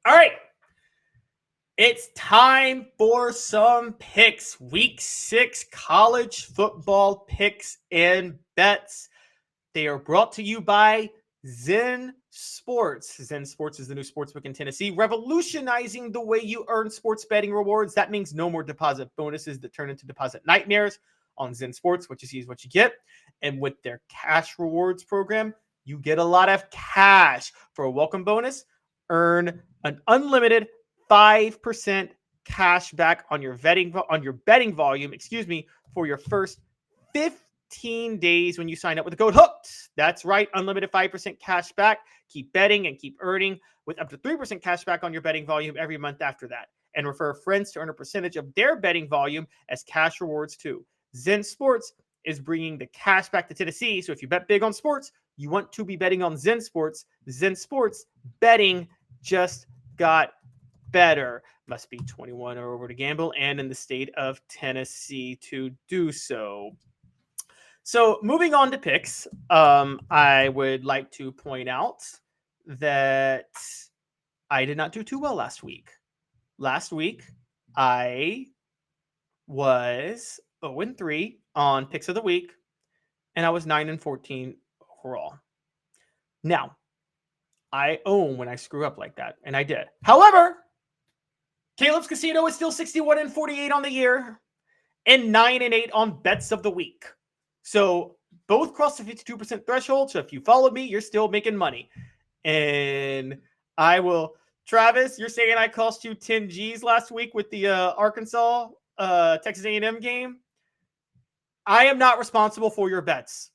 All right. It's time for some picks. Week 6 college football picks and bets. They are brought to you by Zen Sports. Zen Sports is the new sportsbook in Tennessee, revolutionizing the way you earn sports betting rewards. That means no more deposit bonuses that turn into deposit nightmares on Zen Sports. What you see is what you get. And with their cash rewards program, you get a lot of cash. For a welcome bonus, earn an unlimited 5% cash back on your betting volume, for your first 15 days when you sign up with the code HOOKED. That's right, unlimited 5% cash back. Keep betting and keep earning with up to 3% cash back on your betting volume every month after that. And refer friends to earn a percentage of their betting volume as cash rewards too. Zen Sports is bringing the cash back to Tennessee. So if you bet big on sports, you want to be betting on Zen Sports. Zen Sports betting just got better. Must be 21 or over to gamble and in the state of Tennessee to do so. So moving on to picks, I would like to point out that I did not do too well last week. Last week, I was 0-3 on picks of the week, and I was 9-14 overall. Now, I own when I screw up like that, and I did. However, Caleb's Casino is still 61-48 on the year and 9-8 on bets of the week. So both crossed the 52% threshold. So if you follow me, you're still making money. And I will. Travis, you're saying I cost you 10 G's last week with the Arkansas Texas A&M game. I am not responsible for your bets.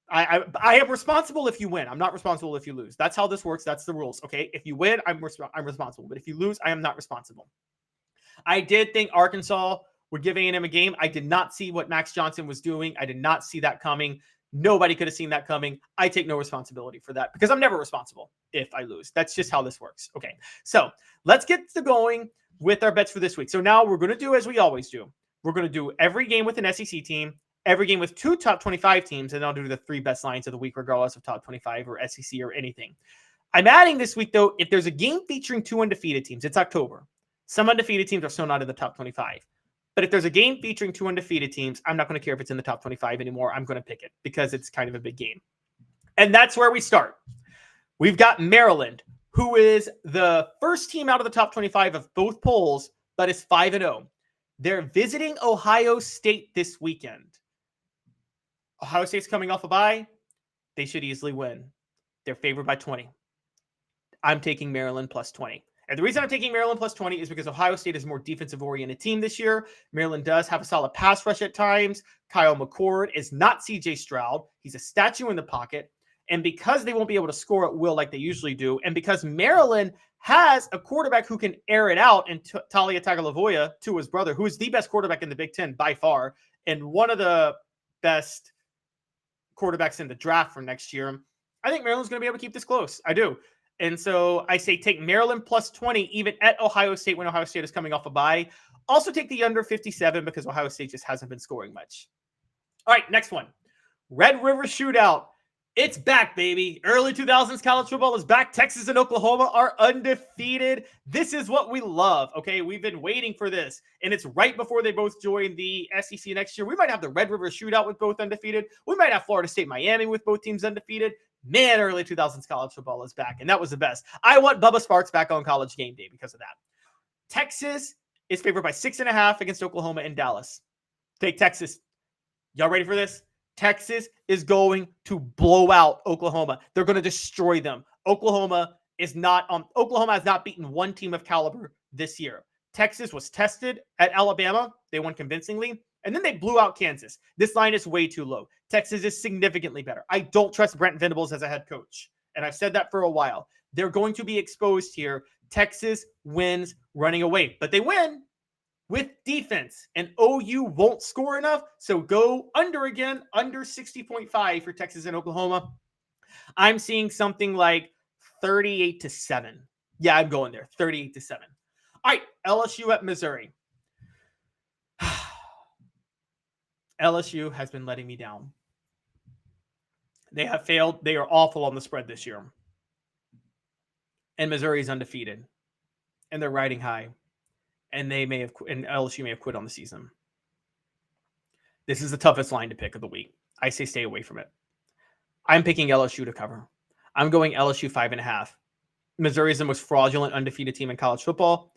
I am responsible if you win. I'm not responsible if you lose. That's how this works. That's the rules. Okay. If you win, I'm responsible. But if you lose, I am not responsible. I did think Arkansas would give A&M a game. I did not see what Max Johnson was doing. I did not see that coming. Nobody could have seen that coming. I take no responsibility for that because I'm never responsible if I lose. That's just how this works. Okay. So let's get to going with our bets for this week. So now we're going to do as we always do. We're going to do every game with an SEC team, every game with 2 top 25 teams, and I'll do the 3 best lines of the week, regardless of top 25 or SEC or anything. I'm adding this week, though, if there's a game featuring 2 undefeated teams, it's October. Some undefeated teams are still not in the top 25. But if there's a game featuring 2 undefeated teams, I'm not going to care if it's in the top 25 anymore. I'm going to pick it because it's kind of a big game. And that's where we start. We've got Maryland, who is the first team out of the top 25 of both polls, but is 5-0. They're visiting Ohio State this weekend. Ohio State's coming off a bye. They should easily win. They're favored by 20. I'm taking Maryland plus 20. And the reason I'm taking Maryland plus 20 is because Ohio State is a more defensive-oriented team this year. Maryland does have a solid pass rush at times. Kyle McCord is not C.J. Stroud. He's a statue in the pocket. And because they won't be able to score at will like they usually do, and because Maryland has a quarterback who can air it out, and Talia Tagovailoa, to his brother, who is the best quarterback in the Big Ten by far, and one of the best quarterbacks in the draft for next year, I think Maryland's going to be able to keep this close. I do. And so I say take Maryland plus 20, even at Ohio State when Ohio State is coming off a bye. Also take the under 57 because Ohio State just hasn't been scoring much. All right, next one. Red River Shootout. It's back, baby. Early 2000s college football is back. Texas and Oklahoma are undefeated. This is what we love, okay? We've been waiting for this, and it's right before they both join the SEC next year. We might have the Red River Shootout with both undefeated. We might have Florida State, Miami with both teams undefeated. Man, early 2000s college football is back, and that was the best. I want Bubba Sparks back on College Game Day because of that. Texas is favored by 6.5 against Oklahoma and Dallas. Take Texas. Y'all ready for this? Texas is going to blow out Oklahoma. They're going to destroy them. Oklahoma has not beaten one team of caliber this year. Texas was tested at Alabama. They won convincingly. And then they blew out Kansas. This line is way too low. Texas is significantly better. I don't trust Brent Venables as a head coach. And I've said that for a while. They're going to be exposed here. Texas wins running away. But they win with defense. And OU won't score enough. So go under again, under 60.5 for Texas and Oklahoma. I'm seeing something like 38-7. Yeah, I'm going there. 38-7. All right, LSU at Missouri. LSU has been letting me down. They have failed. They are awful on the spread this year. and Missouri is undefeated, and they're riding high, and LSU may have quit on the season. This is the toughest line to pick of the week. I say stay away from it. I'm picking LSU to cover. I'm going LSU 5.5. Missouri is the most fraudulent undefeated team in college football.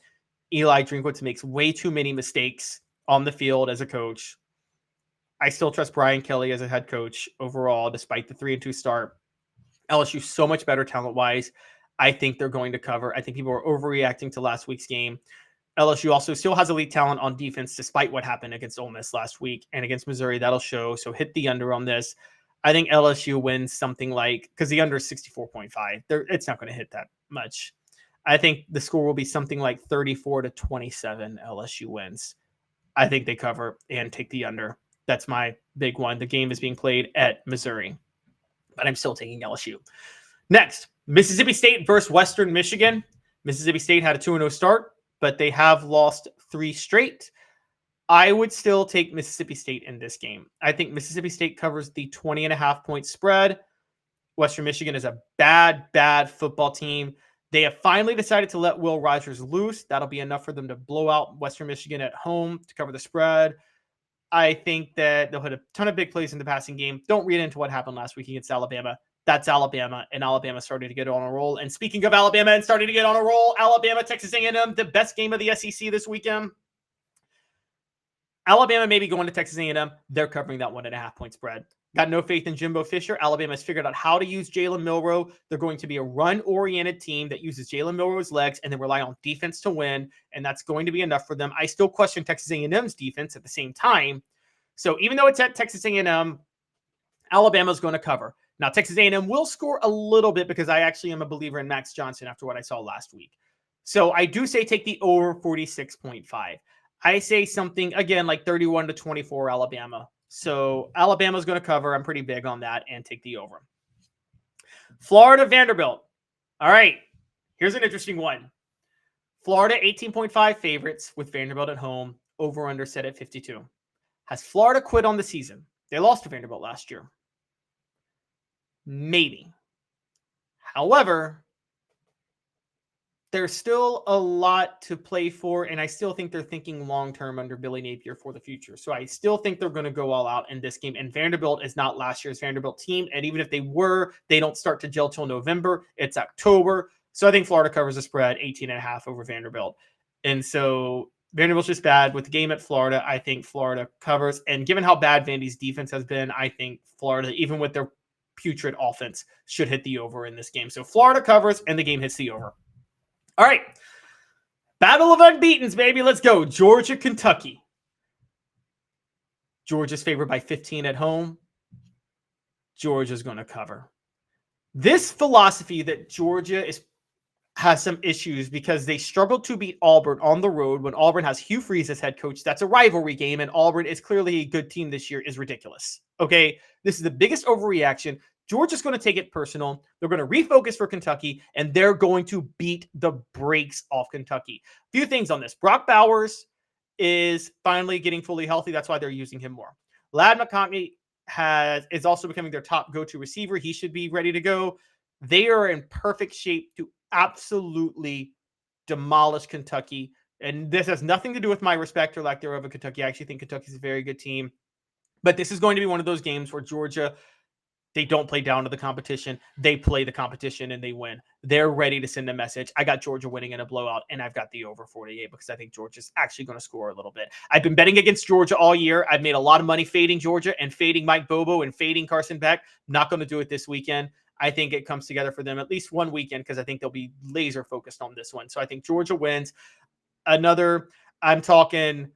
Eli Drinkwitz makes way too many mistakes on the field as a coach. I still trust Brian Kelly as a head coach overall, despite the 3-2 start. LSU so much better talent-wise. I think they're going to cover. I think people are overreacting to last week's game. LSU also still has elite talent on defense, despite what happened against Ole Miss last week and against Missouri. That'll show. So hit the under on this. I think LSU wins something like, because the under is 64.5. It's not going to hit that much. I think the score will be something like 34-27. LSU wins. I think they cover and take the under. That's my big one. The game is being played at Missouri, but I'm still taking LSU. Next, Mississippi State versus Western Michigan. Mississippi State had a 2-0 start, but they have lost 3 straight. I would still take Mississippi State in this game. I think Mississippi State covers the 20.5-point spread. Western Michigan is a bad football team. They have finally decided to let Will Rogers loose. That'll be enough for them to blow out Western Michigan at home to cover the spread. I think that they'll hit a ton of big plays in the passing game. Don't read into what happened last week against Alabama. That's Alabama, and Alabama starting to get on a roll. And speaking of Alabama and starting to get on a roll, Alabama, Texas A&M, the best game of the SEC this weekend. Alabama may be going to Texas A&M. They're covering that 1.5-point spread. Got no faith in Jimbo Fisher. Alabama has figured out how to use Jalen Milroe. They're going to be a run-oriented team that uses Jalen Milroe's legs and then rely on defense to win, and that's going to be enough for them. I still question Texas A&M's defense at the same time. So even though it's at Texas A&M, Alabama's going to cover. Now, Texas A&M will score a little bit because I actually am a believer in Max Johnson after what I saw last week. So I do say take the over 46.5. I say something, again, like 31-24 Alabama. So Alabama's going to cover. I'm pretty big on that and take the over. Florida Vanderbilt. All right. Here's an interesting one. Florida 18.5 favorites with Vanderbilt at home. Over under set at 52. Has Florida quit on the season? They lost to Vanderbilt last year. Maybe. However, there's still a lot to play for, and I still think they're thinking long-term under Billy Napier for the future. So I still think they're going to go all out in this game, and Vanderbilt is not last year's Vanderbilt team, and even if they were, they don't start to gel till November. It's October. So I think Florida covers the spread, 18.5 over Vanderbilt. And so Vanderbilt's just bad. With the game at Florida, I think Florida covers, and given how bad Vandy's defense has been, I think Florida, even with their putrid offense, should hit the over in this game. So Florida covers, and the game hits the over. All right. Battle of unbeatens, baby. Let's go. Georgia, Kentucky. Georgia's favored by 15 at home. Georgia's going to cover. This philosophy that Georgia has some issues because they struggled to beat Auburn on the road when Auburn has Hugh Freeze as head coach. That's a rivalry game, and Auburn is clearly a good team this year, is ridiculous. Okay? This is the biggest overreaction. Georgia's going to take it personal. They're going to refocus for Kentucky, and they're going to beat the brakes off Kentucky. A few things on this. Brock Bowers is finally getting fully healthy. That's why they're using him more. Ladd McConkey is also becoming their top go-to receiver. He should be ready to go. They are in perfect shape to absolutely demolish Kentucky. And this has nothing to do with my respect or lack thereof of Kentucky. I actually think Kentucky's a very good team. But this is going to be one of those games where Georgia, they don't play down to the competition. They play the competition and they win. They're ready to send a message. I got Georgia winning in a blowout, and I've got the over 48 because I think Georgia's actually going to score a little bit. I've been betting against Georgia all year. I've made a lot of money fading Georgia and fading Mike Bobo and fading Carson Beck. Not going to do it this weekend. I think it comes together for them at least one weekend because I think they'll be laser focused on this one. So I think Georgia wins. I'm talking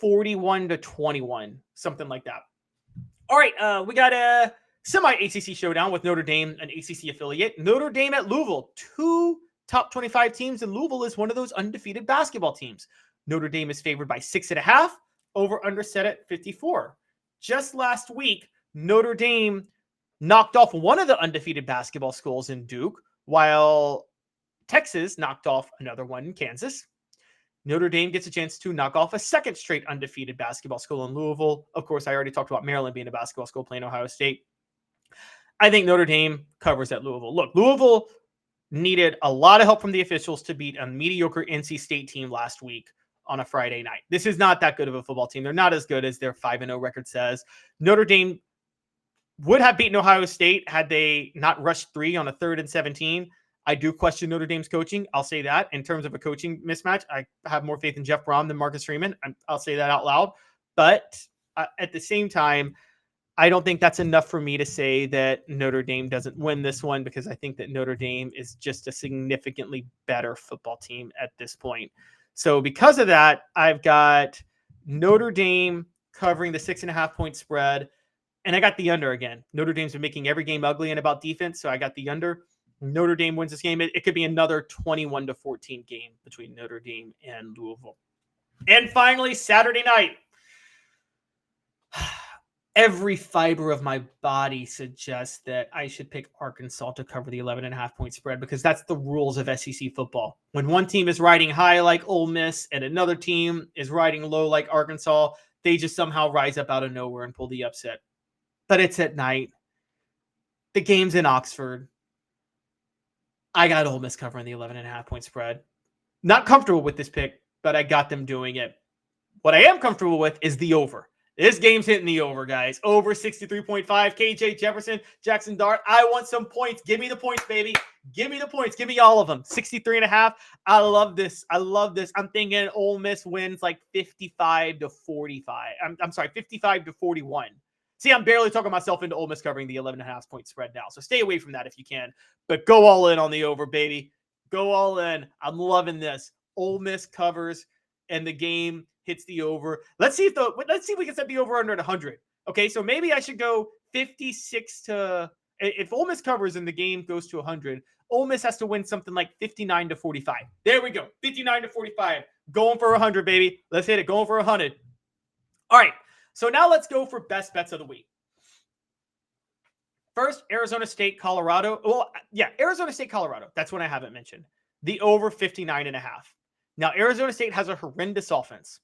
41-21, something like that. All right, we got a semi-ACC showdown with Notre Dame, an ACC affiliate. Notre Dame at Louisville. 2 top 25 teams, and Louisville is one of those undefeated basketball teams. Notre Dame is favored by 6.5, over under set at 54. Just last week, Notre Dame knocked off one of the undefeated basketball schools in Duke, while Texas knocked off another one in Kansas. Notre Dame gets a chance to knock off a second straight undefeated basketball school in Louisville. Of course, I already talked about Maryland being a basketball school playing Ohio State. I think Notre Dame covers at Louisville. Look, Louisville, needed a lot of help from the officials to beat a mediocre NC State team last week on a Friday night. This is not that good of a football team. They're not as good as their 5-0 record says. Notre Dame would have beaten Ohio State had they not rushed 3 on a 3rd and 17. I do question Notre Dame's coaching. I'll say that. In terms of a coaching mismatch, I have more faith in Jeff Brom than Marcus Freeman. I'll say that out loud. But at the same time, I don't think that's enough for me to say that Notre Dame doesn't win this one, because I think that Notre Dame is just a significantly better football team at this point. So because of that, I've got Notre Dame covering the 6.5-point spread, and I got the under again. Notre Dame's been making every game ugly and about defense, so I got the under. Notre Dame wins this game. It could be another 21-14 game between Notre Dame and Louisville. And finally, Saturday night. Every fiber of my body suggests that I should pick Arkansas to cover the 11.5-point spread, because that's the rules of SEC football. When one team is riding high like Ole Miss and another team is riding low like Arkansas, they just somehow rise up out of nowhere and pull the upset. But it's at night. The game's in Oxford. I got Ole Miss covering the 11.5-point spread. Not comfortable with this pick, but I got them doing it. What I am comfortable with is the over. This game's hitting the over, guys. Over 63.5. KJ Jefferson, Jackson Dart. I want some points. Give me the points, baby. Give me the points. Give me all of them. 63.5. I love this. I love this. I'm thinking Ole Miss wins like 55-45. I'm sorry, 55-41. See, I'm barely talking myself into Ole Miss covering the 11.5-point spread now. So stay away from that if you can. But go all in on the over, baby. Go all in. I'm loving this. Ole Miss covers, and the game hits the over. Let's see if we can set the over under at 100. Okay, so maybe I should go 56 to. If Ole Miss covers and the game goes to 100, Ole Miss has to win something like 59-45. There we go, 59-45. Going for 100, baby. Let's hit it. Going for 100. All right. So now let's go for best bets of the week. First, Arizona State, Colorado. Well, yeah, Arizona State, Colorado. That's one I haven't mentioned. The over 59.5. Now, Arizona State has a horrendous offense.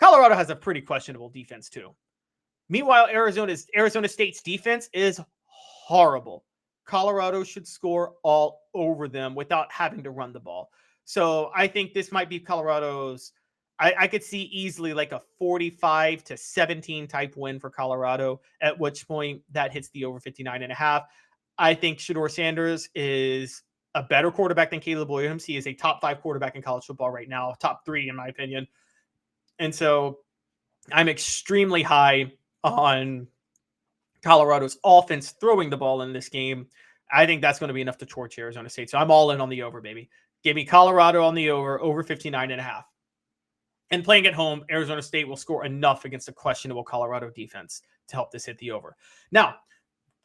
Colorado has a pretty questionable defense too. Meanwhile, Arizona State's defense is horrible. Colorado should score all over them without having to run the ball. So I think this might be Colorado's. I could see easily like a 45-17 type win for Colorado, at which point that hits the over 59.5. I think Shedeur Sanders is a better quarterback than Caleb Williams. He is a top 5 quarterback in college football right now, top 3 in my opinion. And so I'm extremely high on Colorado's offense throwing the ball in this game. I think that's going to be enough to torch Arizona State. So I'm all in on the over, baby. Give me Colorado on the over 59.5. And playing at home, Arizona State will score enough against a questionable Colorado defense to help this hit the over. Now,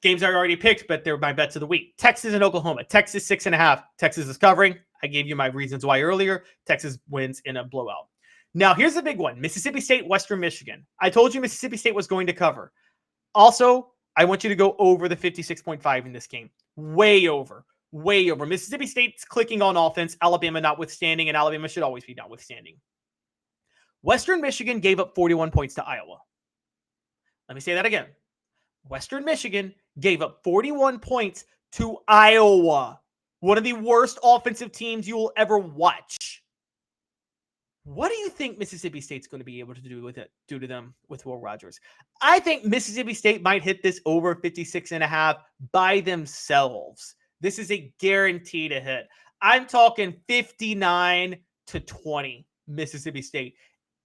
games I already picked, but they're my bets of the week. Texas and Oklahoma. Texas 6.5. Texas is covering. I gave you my reasons why earlier. Texas wins in a blowout. Now, here's the big one. Mississippi State, Western Michigan. I told you Mississippi State was going to cover. Also, I want you to go over the 56.5 in this game. Way over. Way over. Mississippi State's clicking on offense, Alabama notwithstanding, and Alabama should always be notwithstanding. Western Michigan gave up 41 points to Iowa. Let me say that again. Western Michigan gave up 41 points to Iowa, one of the worst offensive teams you will ever watch. What do you think Mississippi State's going to be able to do to them with Will Rogers? I think Mississippi State might hit this over 56.5 by themselves. This is a guarantee to hit. I'm talking 59-20 Mississippi State.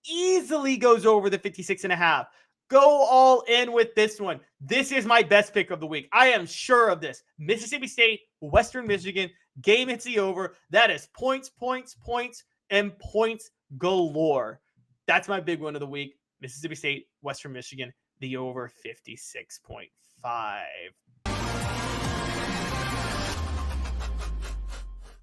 Easily goes over the 56.5. Go all in with this one. This is my best pick of the week. I am sure of this. Mississippi State, Western Michigan, game hits the over. That is points, and points galore. That's my big one of the week. Mississippi State, Western Michigan, the over 56.5.